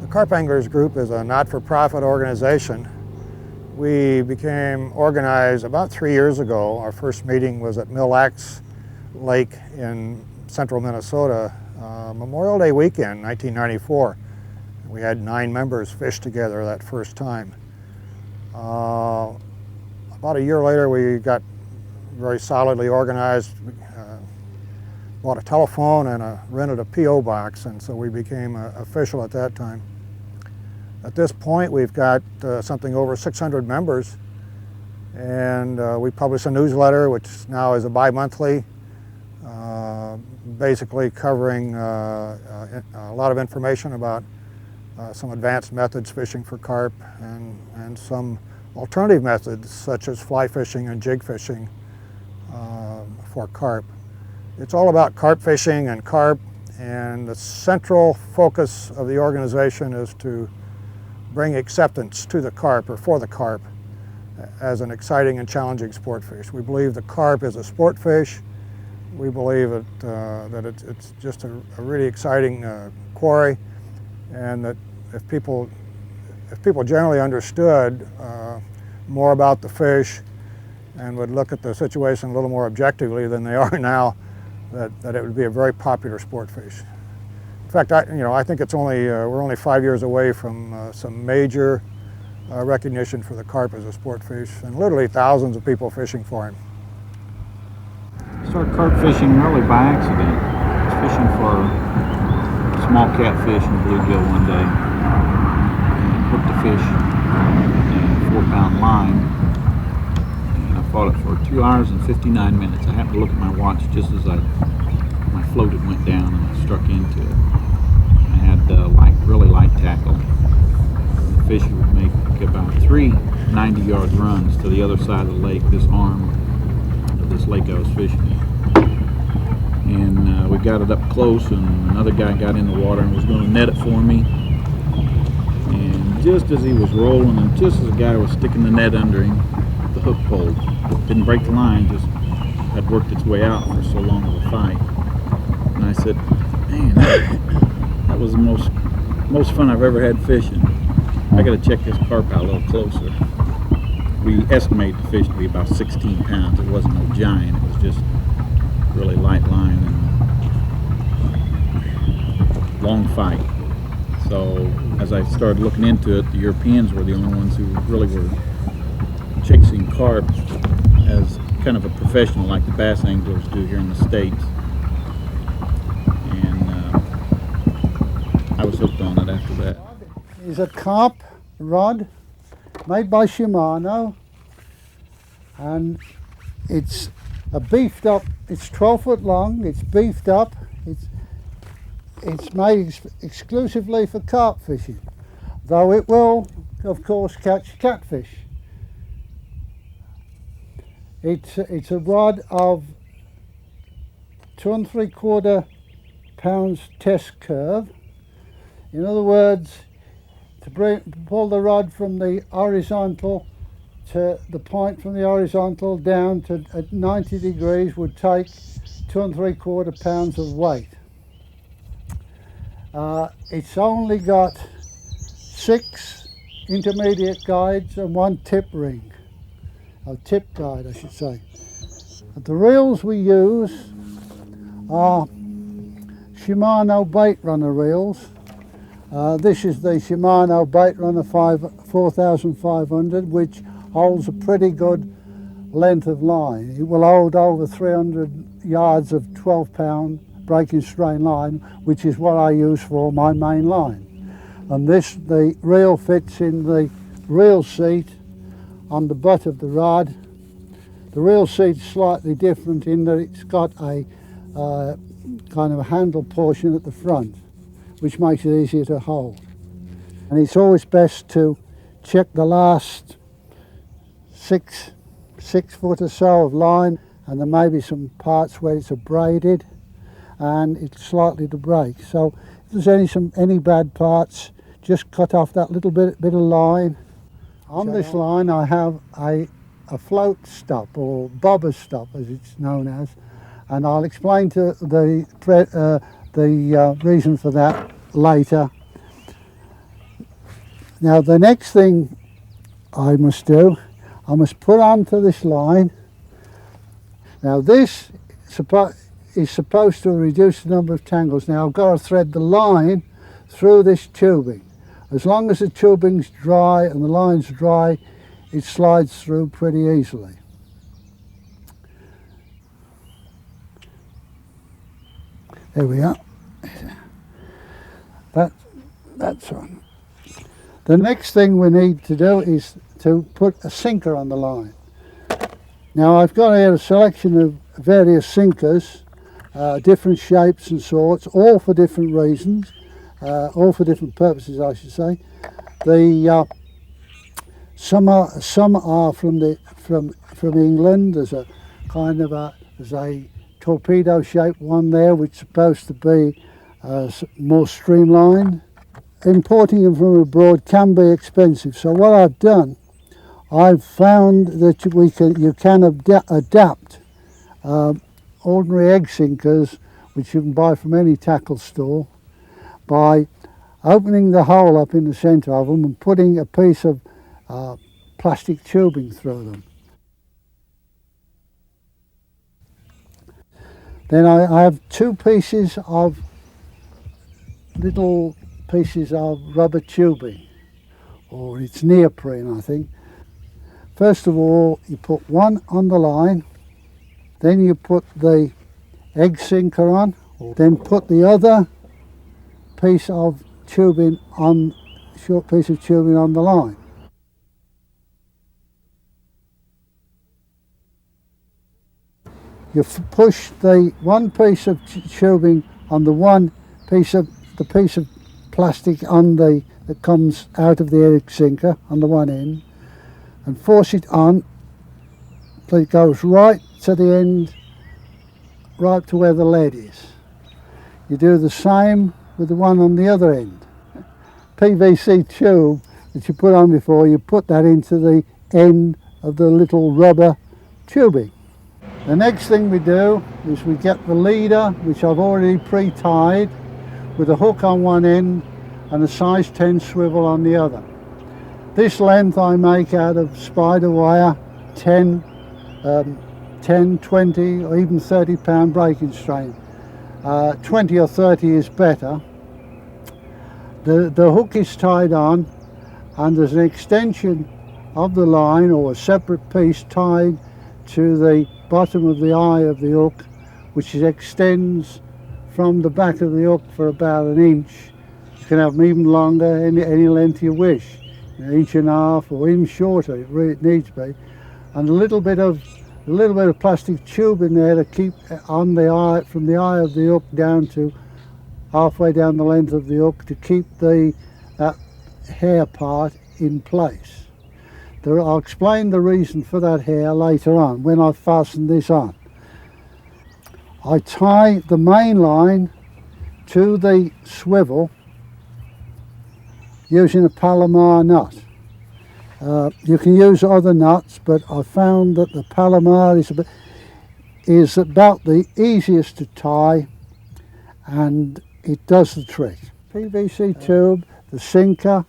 The Carp Anglers group is a not-for-profit organization. We became organized about 3 years ago. Our first meeting was at Mille Lacs Lake in central Minnesota, Memorial Day weekend, 1994. We had 9 members fish together that first time. About a year later, we got very solidly organized, bought a telephone and rented a P.O. box, and so we became official at that time. At this point, we've got something over 600 members, and we publish a newsletter, which now is a bi-monthly, basically covering a lot of information about some advanced methods fishing for carp and some alternative methods such as fly fishing and jig fishing for carp. It's all about carp fishing and carp, and the central focus of the organization is to bring acceptance to the carp, or for the carp, as an exciting and challenging sport fish. We believe the carp is a sport fish. We believe that it's just a really exciting quarry, and that if people generally understood more about the fish and would look at the situation a little more objectively than they are now, that it would be a very popular sport fish. In fact, I think it's we're only 5 years away from some major recognition for the carp as a sport fish, and literally thousands of people fishing for him. I started carp fishing really by accident. I was fishing for small catfish and bluegill one day, and hooked a fish in a 4-pound line, and I fought it for 2 hours and 59 minutes. I happened to look at my watch just as my floated went down and I struck into it. I had really light tackle. The fish would make about 3 90-yard runs to the other side of the lake, this arm of this lake I was fishing in. And we got it up close, and another guy got in the water and was going to net it for me. And just as he was rolling, and just as the guy was sticking the net under him, the hook pulled. Didn't break the line, just had worked its way out for so long of a fight. And I said, man, that was the most fun I've ever had fishing. I got to check this carp out a little closer. We estimate the fish to be about 16 pounds. It wasn't no giant. It was just really light line and long fight. So as I started looking into it, the Europeans were the only ones who really were chasing carp as kind of a professional, like the bass anglers do here in the States. And I was hooked on it after that. It's a carp rod made by Shimano, and it's a beefed up, it's 12 foot long, it's beefed up, it's made exclusively for carp fishing, though it will of course catch catfish. It's a rod of 2 3/4 pounds test curve. In other words, to pull the rod from the horizontal to the point from the horizontal down to at 90 degrees would take 2 3/4 pounds of weight. It's only got 6 intermediate guides and 1 tip ring, or tip guide I should say. The reels we use are Shimano bait runner reels. This is the Shimano bait runner 4500, which holds a pretty good length of line. It will hold over 300 yards of 12-pound breaking strain line, which is what I use for my main line. And the reel fits in the reel seat on the butt of the rod. The reel seat's slightly different in that it's got a kind of a handle portion at the front, which makes it easier to hold. And it's always best to check the last six foot or so of line, and there may be some parts where it's abraded and it's slightly to break. So if there's any bad parts, just cut off that little bit of line. On this line I have a float stop, or bobber stop as it's known as, and I'll explain to the reason for that later. Now the next thing I must do, I must put onto this line. Now this is supposed to reduce the number of tangles. Now I've got to thread the line through this tubing. As long as the tubing's dry and the line's dry, it slides through pretty easily. There we are. That's one. The next thing we need to do is to put a sinker on the line. Now I've got here a selection of various sinkers, different shapes and sorts, all for different reasons, all for different purposes, I should say. Some are from England. There's a kind of a torpedo shaped one there, which is supposed to be more streamlined. Importing them from abroad can be expensive, so what I've done, I've found that you can adapt ordinary egg sinkers, which you can buy from any tackle store, by opening the hole up in the centre of them and putting a piece of plastic tubing through them. Then I have two pieces of little pieces of rubber tubing, or it's neoprene, I think. First of all, you put one on the line, then you put the egg sinker on, then put the other piece of tubing on, short piece of tubing on the line. You push the one piece of tubing on the piece of plastic on that comes out of the egg sinker on the one end, and force it on so it goes right to the end, right to where the lead is. You do the same with the one on the other end. PVC tube that you put on before, you put that into the end of the little rubber tubing. The next thing we do is we get the leader, which I've already pre-tied, with a hook on one end and a size 10 swivel on the other. This length I make out of spider wire, 10, 20 or even 30 pound breaking strain. 20 or 30 is better. The hook is tied on and there's an extension of the line or a separate piece tied to the bottom of the eye of the hook, which extends from the back of the hook for about an inch. You can have them even longer, any length you wish, an inch and a half or even shorter if it needs to be. And a little bit of plastic tube in there to keep on the eye, from the eye of the hook down to halfway down the length of the hook, to keep that hair part in place. I'll explain the reason for that hair later on when I fasten this on. I tie the main line to the swivel using a Palomar nut. You can use other nuts, but I found that the Palomar is about the easiest to tie, and it does the trick. PVC tube, the sinker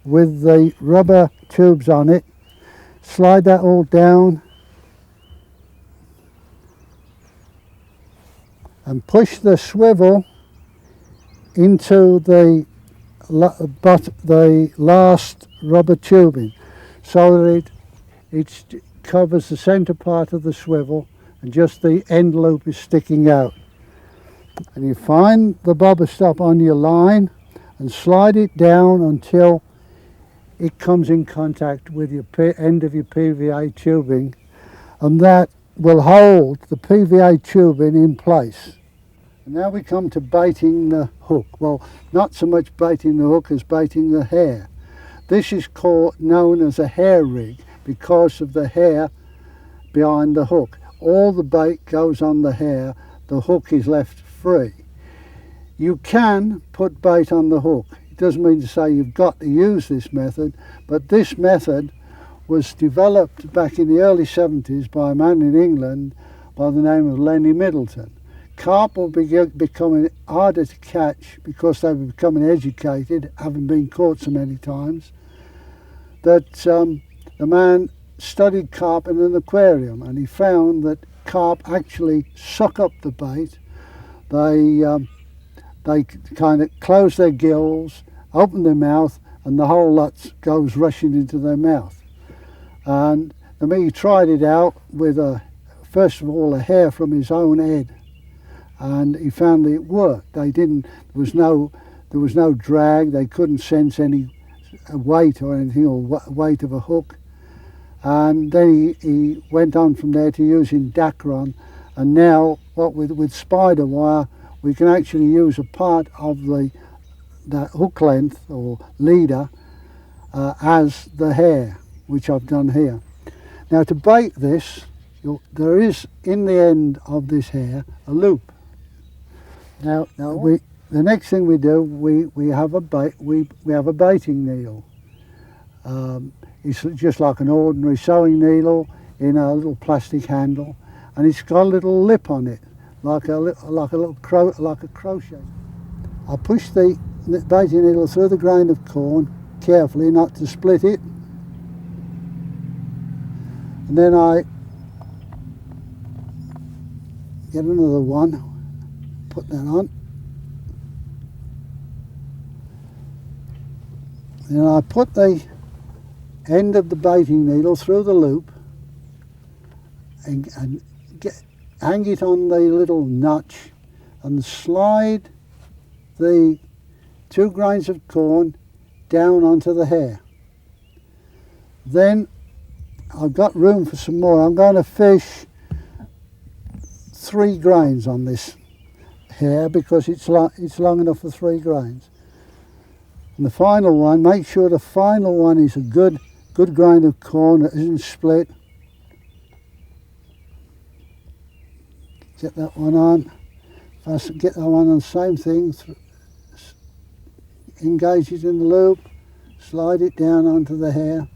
with the rubber tubes on it, slide that all down and push the swivel into the last rubber tubing so that it covers the center part of the swivel and just the end loop is sticking out. And you find the bobber stop on your line and slide it down until it comes in contact with your end of your PVA tubing, and that will hold the PVA tubing in place. And now we come to baiting the hook. Well, not so much baiting the hook as baiting the hair. This is known as a hair rig because of the hair behind the hook. All the bait goes on the hair, the hook is left free. You can put bait on the hook. It doesn't mean to say you've got to use this method, but this method was developed back in the early 70s by a man in England by the name of Lenny Middleton. Carp were becoming harder to catch because they were becoming educated, having been caught so many times, that the man studied carp in an aquarium, and he found that carp actually suck up the bait. They kind of close their gills, open their mouth, and the whole lot goes rushing into their mouth. And I mean, he tried it out with first of all a hair from his own head, and he found that it worked. There was no drag. They couldn't sense any weight or anything, or weight of a hook. And then he went on from there to using Dacron, and now with spider wire we can actually use a part of that hook length or leader as the hair, which I've done here. Now to bait this, there is in the end of this hair a loop. Now the next thing we do, we have a baiting needle. It's just like an ordinary sewing needle in a little plastic handle, and it's got a little lip on it, like a crochet. I push the baiting needle through the grain of corn carefully, not to split it, and then I get another one, put that on, and I put the end of the baiting needle through the loop and hang it on the little notch and slide the 2 grains of corn down onto the hair. Then I've got room for some more. I'm going to fish 3 grains on this hair because it's long enough for 3 grains. And the final one, make sure the final one is a good grain of corn that isn't split. Get that one on. If I get that one on, same thing. Engage it in the loop, slide it down onto the hair.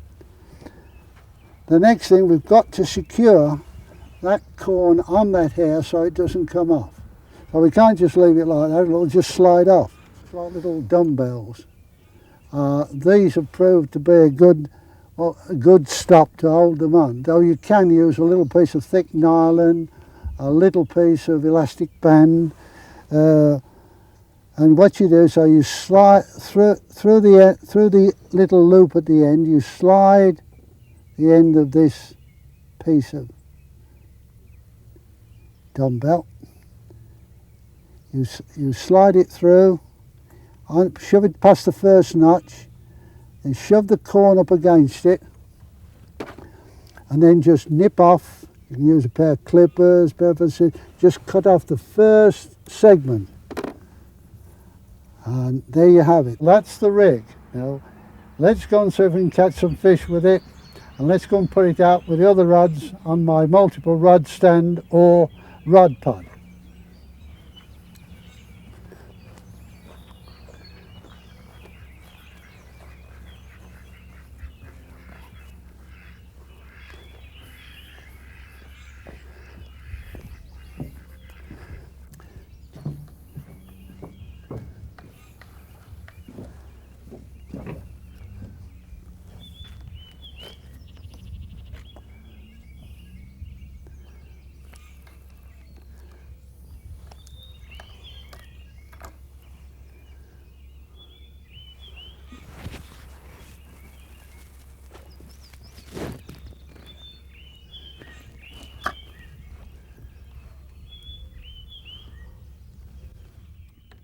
The next thing, we've got to secure that corn on that hair so it doesn't come off. So we can't just leave it like that, it'll just slide off. It's like little dumbbells. These have proved to be a good stop to hold them on, though you can use a little piece of thick nylon, a little piece of elastic band, and what you do, so you slide through the little loop at the end, you slide the end of this piece of dumbbell, you slide it through, shove it past the first notch, and shove the corn up against it, and then just nip off. You can use a pair of clippers, just cut off the first segment. And there you have it. That's the rig. Now, let's go and see if we can catch some fish with it, and let's go and put it out with the other rods on my multiple rod stand or rod pod.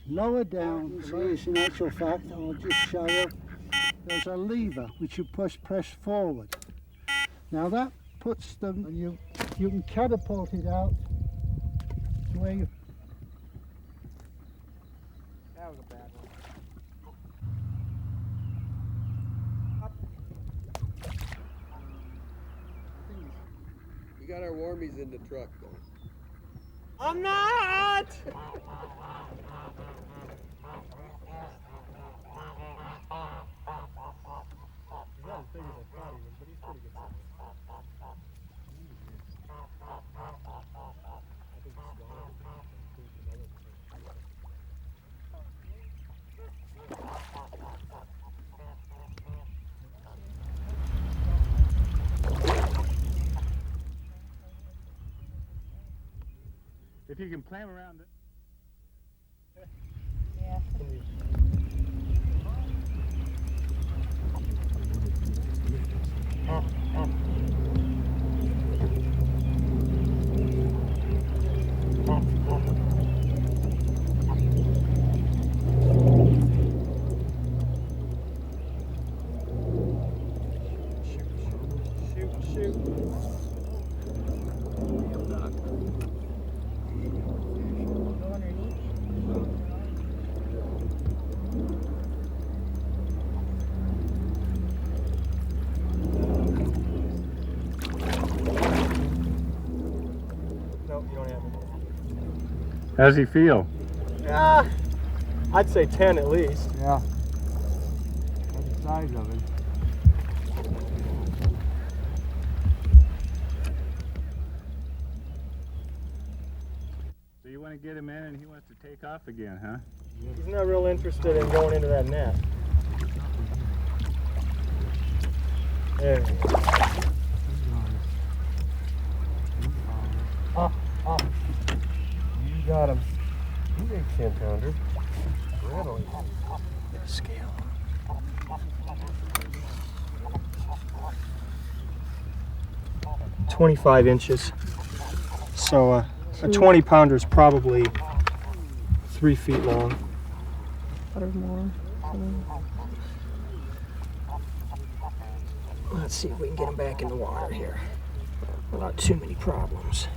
Lower down, in actual fact, I'll just show you, there's a lever which you press forward. Now that puts them, you can catapult it out to where you... That was a bad one. We got our warmies in the truck though. I'm not! If you can climb around it. Shoot. Nope, you don't have it. How does he feel? I'd say 10 at least. Yeah. That's the size of it. So you want to get him in and he wants to take off again, huh? He's not real interested in going into that net. There we go. You got him. He's a 10-pounder. Readily. Scale. "25 inches. So a 20-pounder is probably 3 feet long. Or more. Let's see if we can get him back in the water here without too many problems.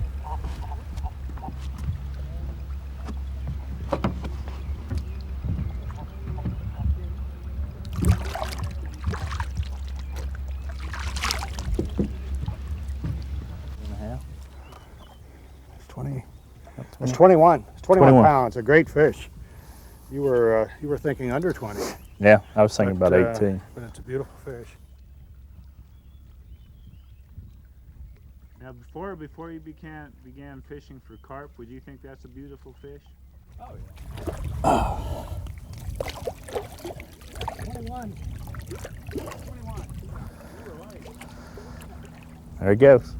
It's 20. It's 21. It's 21 pounds. A great fish. You were thinking under 20. Yeah, I was thinking But, about 18. But it's a beautiful fish. Now, before you began fishing for carp, would you think that's a beautiful fish? Oh yeah. 21. There he goes.